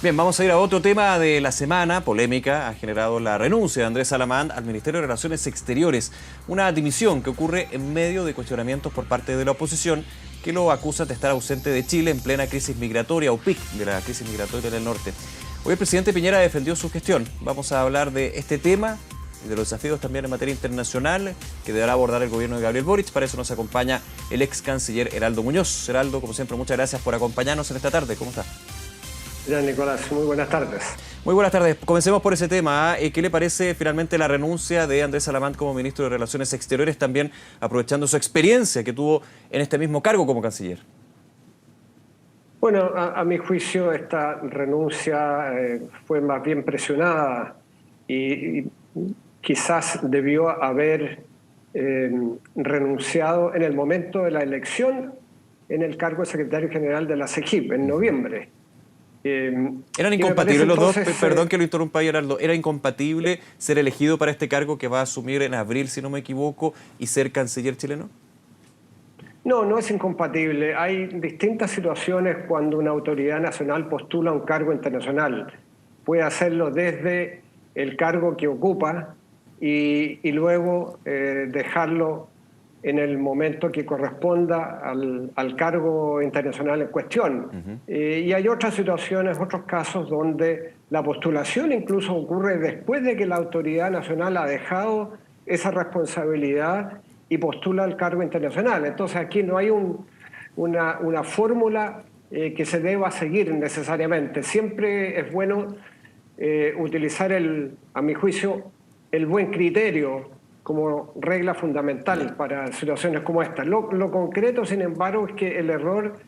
Bien, vamos a ir a otro tema de la semana. Polémica ha generado la renuncia de Andrés Salamán al Ministerio de Relaciones Exteriores. Una dimisión que ocurre en medio de cuestionamientos por parte de la oposición que lo acusa de estar ausente de Chile en plena crisis migratoria o pic de la crisis migratoria del norte. Hoy el presidente Piñera defendió su gestión. Vamos a hablar de este tema y de los desafíos también en materia internacional que deberá abordar el gobierno de Gabriel Boric. Para eso nos acompaña el ex canciller Heraldo Muñoz. Heraldo, como siempre, muchas gracias por acompañarnos en esta tarde. ¿Cómo está? Ya, Nicolás, muy buenas tardes. Muy buenas tardes. Comencemos por ese tema. ¿Qué le parece finalmente la renuncia de Andrés Salamán como ministro de Relaciones Exteriores, también aprovechando su experiencia que tuvo en este mismo cargo como canciller? Bueno, a mi juicio esta renuncia fue más bien presionada y quizás debió haber renunciado en el momento de la elección en el cargo de secretario general de la CEGIP en noviembre. ¿Eran incompatibles los dos? Perdón que lo interrumpa, Heraldo. ¿Era incompatible ser elegido para este cargo que va a asumir en abril, si no me equivoco, y ser canciller chileno? No, no es incompatible. Hay distintas situaciones cuando una autoridad nacional postula un cargo internacional. Puede hacerlo desde el cargo que ocupa y luego dejarlo en el momento que corresponda al cargo internacional en cuestión. Y hay otras situaciones, otros casos donde la postulación incluso ocurre después de que la autoridad nacional ha dejado esa responsabilidad y postula el cargo internacional. Entonces aquí no hay una fórmula que se deba seguir necesariamente. Siempre es bueno utilizar, a mi juicio, el buen criterio como regla fundamental para situaciones como esta. Lo concreto, sin embargo, es que el error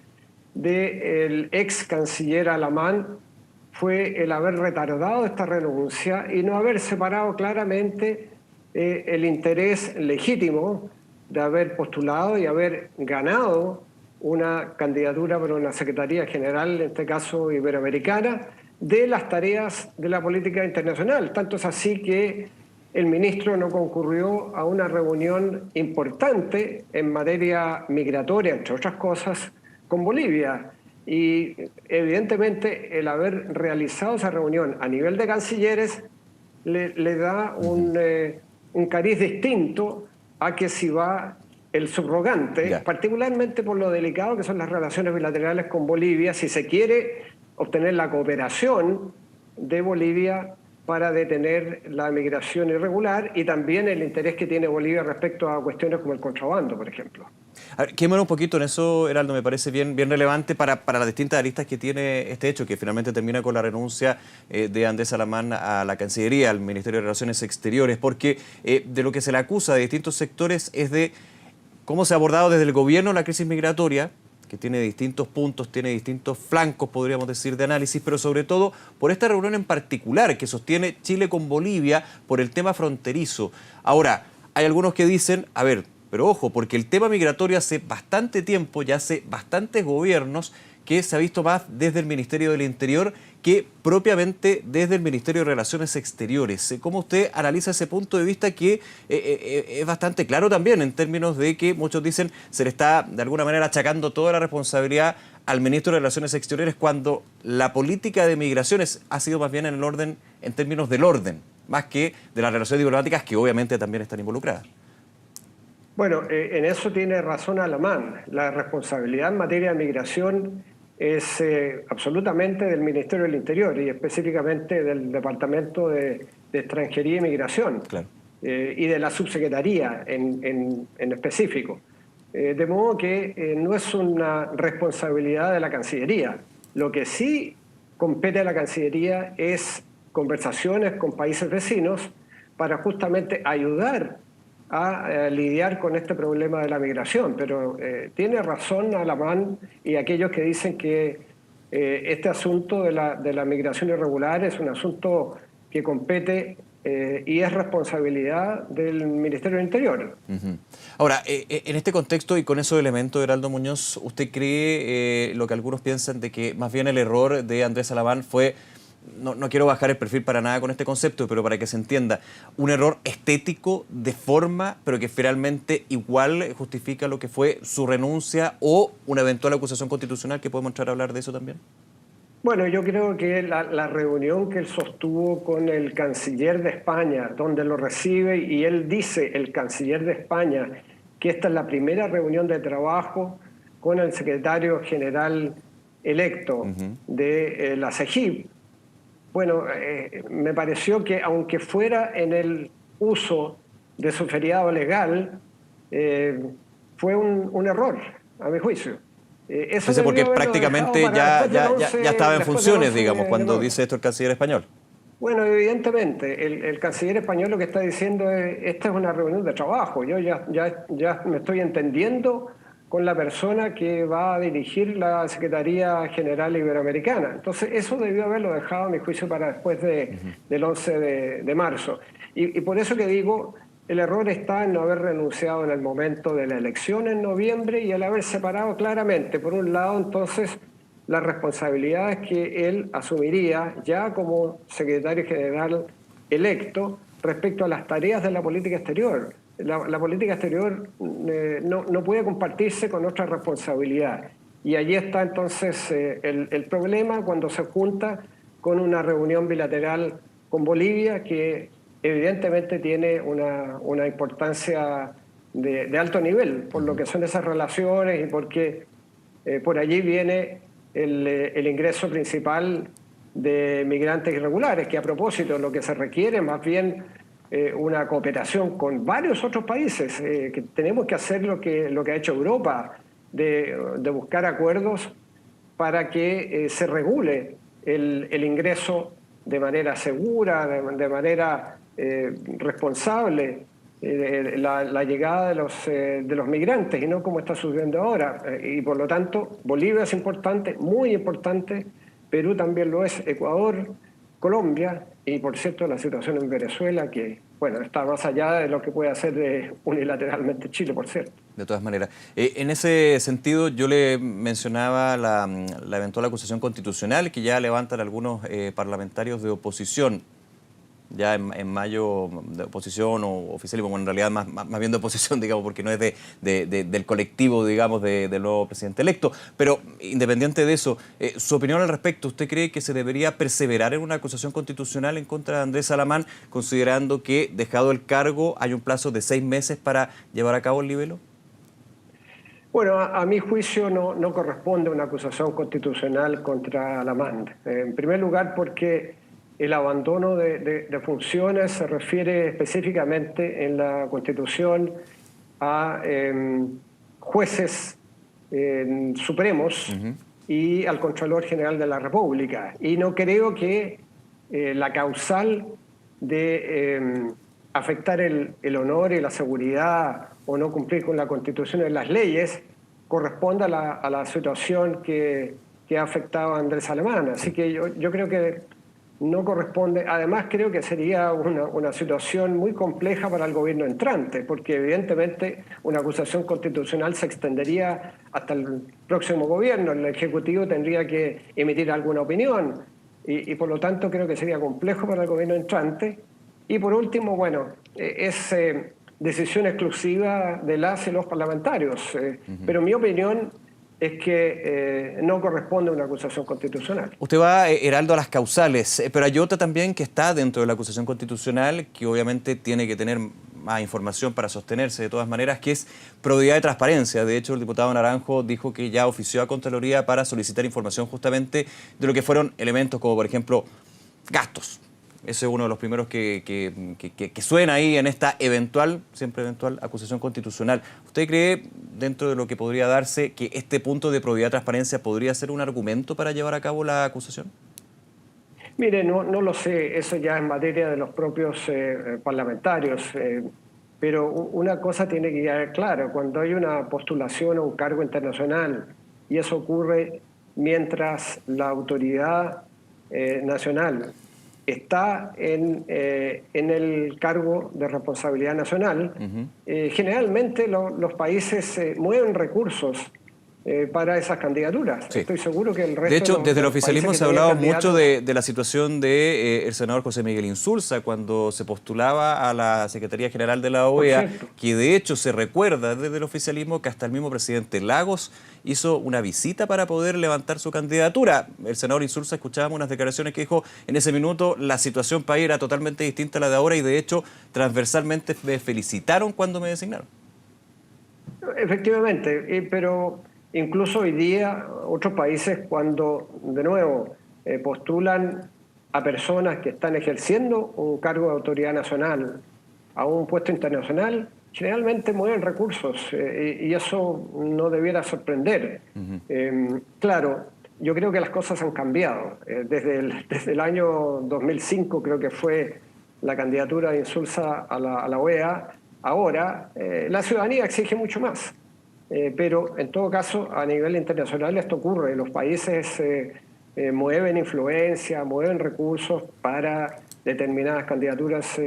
del ex canciller Alamán fue el haber retardado esta renuncia y no haber separado claramente el interés legítimo de haber postulado y haber ganado una candidatura para una Secretaría General, en este caso iberoamericana, de las tareas de la política internacional. Tanto es así que el ministro no concurrió a una reunión importante en materia migratoria, entre otras cosas, con Bolivia. Y evidentemente el haber realizado esa reunión a nivel de cancilleres le da un cariz distinto a que si va el subrogante, particularmente por lo delicado que son las relaciones bilaterales con Bolivia, si se quiere obtener la cooperación de Bolivia para detener la migración irregular y también el interés que tiene Bolivia respecto a cuestiones como el contrabando, por ejemplo. A ver, quémonos un poquito en eso, Heraldo, me parece bien relevante para las distintas aristas que tiene este hecho, que finalmente termina con la renuncia de Andrés Salamán a la Cancillería, al Ministerio de Relaciones Exteriores, porque de lo que se le acusa de distintos sectores es de cómo se ha abordado desde el gobierno la crisis migratoria, que tiene distintos puntos, tiene distintos flancos, podríamos decir, de análisis, pero sobre todo por esta reunión en particular que sostiene Chile con Bolivia por el tema fronterizo. Ahora, hay algunos que dicen, a ver, pero ojo, porque el tema migratorio hace bastante tiempo, ya hace bastantes gobiernos, que se ha visto más desde el Ministerio del Interior que propiamente desde el Ministerio de Relaciones Exteriores. ¿Cómo usted analiza ese punto de vista que es bastante claro también en términos de que muchos dicen se le está de alguna manera achacando toda la responsabilidad al Ministro de Relaciones Exteriores cuando la política de migraciones ha sido más bien en el orden, en términos del orden, más que de las relaciones diplomáticas que obviamente también están involucradas? Bueno, en eso tiene razón Alamán. La responsabilidad en materia de migración es absolutamente del Ministerio del Interior y específicamente del Departamento de Extranjería y Migración. Claro. Y de la subsecretaría en específico. De modo que no es una responsabilidad de la Cancillería. Lo que sí compete a la Cancillería es conversaciones con países vecinos para justamente ayudar a lidiar con este problema de la migración. Pero tiene razón Alamán y aquellos que dicen que este asunto de la migración irregular es un asunto que compete y es responsabilidad del Ministerio del Interior. Ahora, en este contexto y con esos elementos, Heraldo Muñoz, ¿usted cree lo que algunos piensan de que más bien el error de Andrés Salamán fue, no quiero bajar el perfil para nada con este concepto, pero para que se entienda, un error estético de forma, pero que finalmente igual justifica lo que fue su renuncia o una eventual acusación constitucional, que podemos entrar a hablar de eso también? Bueno, yo creo que la reunión que él sostuvo con el canciller de España, donde lo recibe y él dice, el canciller de España, que esta es la primera reunión de trabajo con el secretario general electo de la CEGIP. Bueno, me pareció que aunque fuera en el uso de su feriado legal, fue un error, a mi juicio. Eso Entonces, porque debió haberlo dejado prácticamente para después del 11, ya estaba en después del funciones, 11 digamos, de cuando noviembre. dice esto el canciller español. Bueno, evidentemente, el canciller español lo que está diciendo es, esta es una reunión de trabajo, yo ya me estoy entendiendo con la persona que va a dirigir la Secretaría General Iberoamericana. Entonces, eso debió haberlo dejado, a mi juicio, para después del 11 de marzo. Y por eso que digo, el error está en no haber renunciado en el momento de la elección en noviembre y el haber separado claramente, por un lado, entonces, las responsabilidades que él asumiría ya como secretario general electo respecto a las tareas de la política exterior. La política exterior no puede compartirse con otra responsabilidad. Y allí está entonces el problema cuando se junta con una reunión bilateral con Bolivia que evidentemente tiene una importancia de alto nivel por lo que son esas relaciones y porque por allí viene el ingreso principal de migrantes irregulares, que a propósito lo que se requiere más bien una cooperación con varios otros países, que tenemos que hacer lo que ha hecho Europa, de buscar acuerdos para que se regule el ingreso de manera segura, de manera responsable, la llegada de los migrantes y no como está sucediendo ahora. Y por lo tanto, Bolivia es importante, muy importante, Perú también lo es, Ecuador, Colombia y por cierto la situación en Venezuela que, bueno, está más allá de lo que puede hacer unilateralmente Chile, por cierto. De todas maneras. En ese sentido, yo le mencionaba la eventual acusación constitucional que ya levantan algunos parlamentarios de oposición. Ya en mayo de oposición o oficialismo, bueno, en realidad más bien de oposición, digamos, porque no es del colectivo, digamos, del nuevo presidente electo. Pero independiente de eso, su opinión al respecto, ¿usted cree que se debería perseverar en una acusación constitucional en contra de Andrés Salamán, considerando que, dejado el cargo, hay un plazo de 6 meses para llevar a cabo el libelo? Bueno, a mi juicio no corresponde una acusación constitucional contra Alamán. En primer lugar, porque el abandono de funciones se refiere específicamente en la Constitución a jueces supremos y al Contralor General de la República. Y no creo que la causal de afectar el honor y la seguridad o no cumplir con la Constitución y las leyes corresponda a la situación que ha afectado a Andrés Salamán. Así que yo creo que no corresponde. Además, creo que sería una situación muy compleja para el gobierno entrante, porque evidentemente una acusación constitucional se extendería hasta el próximo gobierno. El Ejecutivo tendría que emitir alguna opinión y por lo tanto creo que sería complejo para el gobierno entrante. Y por último, bueno, es decisión exclusiva de las y los parlamentarios. Pero mi opinión es que no corresponde a una acusación constitucional. Usted va, Heraldo, a las causales, pero hay otra también que está dentro de la acusación constitucional, que obviamente tiene que tener más información para sostenerse de todas maneras, que es probidad de transparencia. De hecho, el diputado Naranjo dijo que ya ofició a Contraloría para solicitar información justamente de lo que fueron elementos como, por ejemplo, gastos. Ese es uno de los primeros que suena ahí en esta siempre eventual, acusación constitucional. ¿Usted cree, dentro de lo que podría darse, que este punto de probidad de transparencia podría ser un argumento para llevar a cabo la acusación? Mire, no lo sé, eso ya es materia de los propios parlamentarios, pero una cosa tiene que quedar clara, cuando hay una postulación a un cargo internacional y eso ocurre mientras la autoridad nacional está en el cargo de responsabilidad nacional, generalmente los países mueven recursos para esas candidaturas. Sí. Estoy seguro que el resto de hecho, de desde el los oficialismo países se ha que tenían hablado mucho candidatos. de la situación de el senador José Miguel Insulza cuando se postulaba a la Secretaría General de la Por OEA, cierto. que de hecho se recuerda desde el oficialismo que hasta el mismo presidente Lagos hizo una visita para poder levantar su candidatura. El senador Insulza, escuchábamos unas declaraciones que dijo en ese minuto la situación país era totalmente distinta a la de ahora y de hecho transversalmente me felicitaron cuando me designaron. Efectivamente, pero incluso hoy día otros países cuando de nuevo postulan a personas que están ejerciendo un cargo de autoridad nacional a un puesto internacional, generalmente mueven recursos y eso no debiera sorprender. Claro, yo creo que las cosas han cambiado. Desde el año 2005 creo que fue la candidatura de Insulza a la OEA. Ahora, la ciudadanía exige mucho más, pero en todo caso, a nivel internacional esto ocurre. Los países mueven influencia, mueven recursos para determinadas candidaturas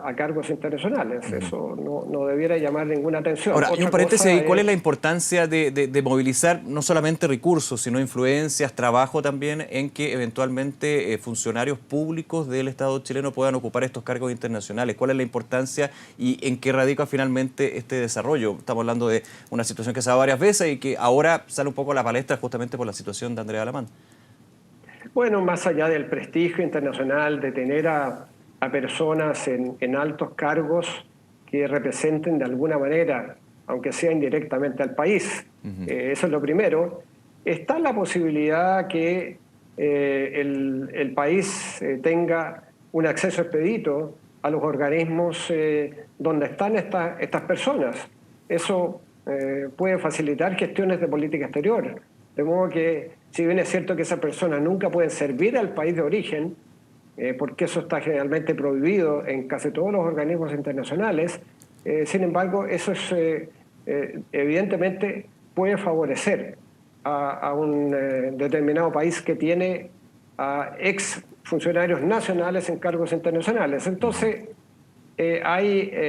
a cargos internacionales. Eso no debiera llamar ninguna atención. Ahora, y un Otra paréntesis cosa ahí, ¿cuál es es, la importancia de movilizar no solamente recursos, sino influencias, trabajo también en que eventualmente funcionarios públicos del Estado chileno puedan ocupar estos cargos internacionales? ¿Cuál es la importancia y en qué radica finalmente este desarrollo? Estamos hablando de una situación que se da varias veces y que ahora sale un poco a la palestra justamente por la situación de Andrea Alamán. bueno, más allá del prestigio internacional de tener a personas en altos cargos que representen de alguna manera, aunque sea indirectamente al país, eso es lo primero, está la posibilidad que el país tenga un acceso expedito a los organismos donde están estas personas. Eso puede facilitar gestiones de política exterior. De modo que, si bien es cierto que esas personas nunca pueden servir al país de origen, porque eso está generalmente prohibido en casi todos los organismos internacionales, sin embargo, eso evidentemente puede favorecer a un determinado país que tiene a ex funcionarios nacionales en cargos internacionales. Entonces, hay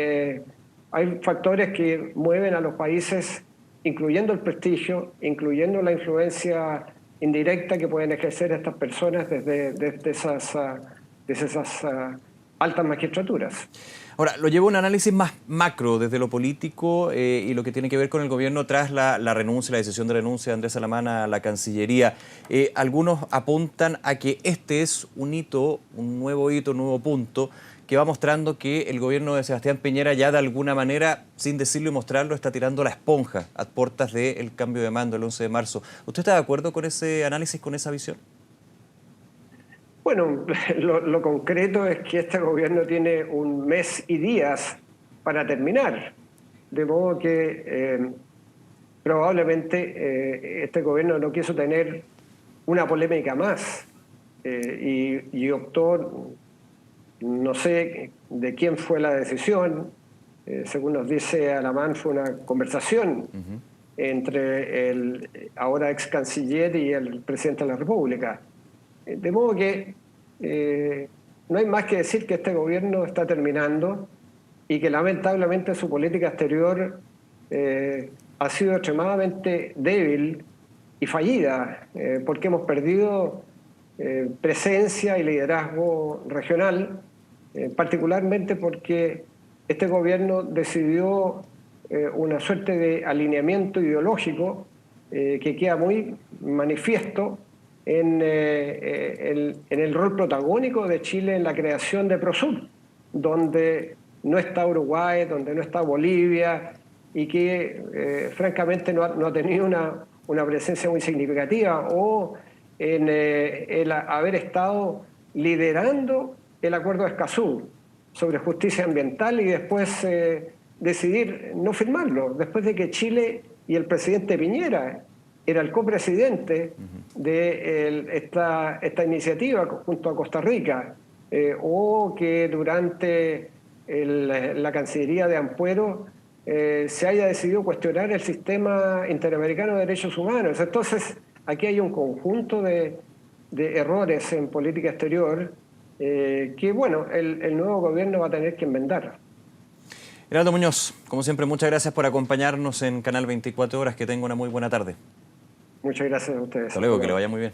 factores que mueven a los países, incluyendo el prestigio, incluyendo la influencia indirecta que pueden ejercer estas personas desde esas altas magistraturas. Ahora, lo llevo a un análisis más macro desde lo político y lo que tiene que ver con el gobierno tras la renuncia, la decisión de renuncia de Andrés Alamán a la Cancillería. Algunos apuntan a que este es un hito, un nuevo punto, que va mostrando que el gobierno de Sebastián Piñera ya de alguna manera, sin decirlo y mostrarlo, está tirando la esponja a puertas del cambio de mando el 11 de marzo. ¿Usted está de acuerdo con ese análisis, con esa visión? Bueno, lo concreto es que este gobierno tiene un mes y días para terminar, de modo que probablemente este gobierno no quiso tener una polémica más y optó, no sé de quién fue la decisión, según nos dice Alamán, fue una conversación entre el ahora ex canciller y el presidente de la República. De modo que no hay más que decir que este gobierno está terminando y que lamentablemente su política exterior ha sido extremadamente débil y fallida, porque hemos perdido presencia y liderazgo regional, particularmente porque este gobierno decidió una suerte de alineamiento ideológico que queda muy manifiesto en el rol protagónico de Chile en la creación de Prosur, donde no está Uruguay, donde no está Bolivia y que francamente no ha tenido una presencia muy significativa, o en el haber estado liderando el acuerdo de Escazú sobre justicia ambiental y después decidir no firmarlo, después de que Chile y el presidente Piñera era el copresidente de esta iniciativa junto a Costa Rica, o que durante la Cancillería de Ampuero se haya decidido cuestionar el sistema interamericano de derechos humanos. Entonces, aquí hay un conjunto de errores en política exterior que, bueno, el nuevo gobierno va a tener que enmendar. Heraldo Muñoz, como siempre, muchas gracias por acompañarnos en Canal 24 Horas. Que tenga una muy buena tarde. Muchas gracias a ustedes. Hasta luego, que le vaya muy bien.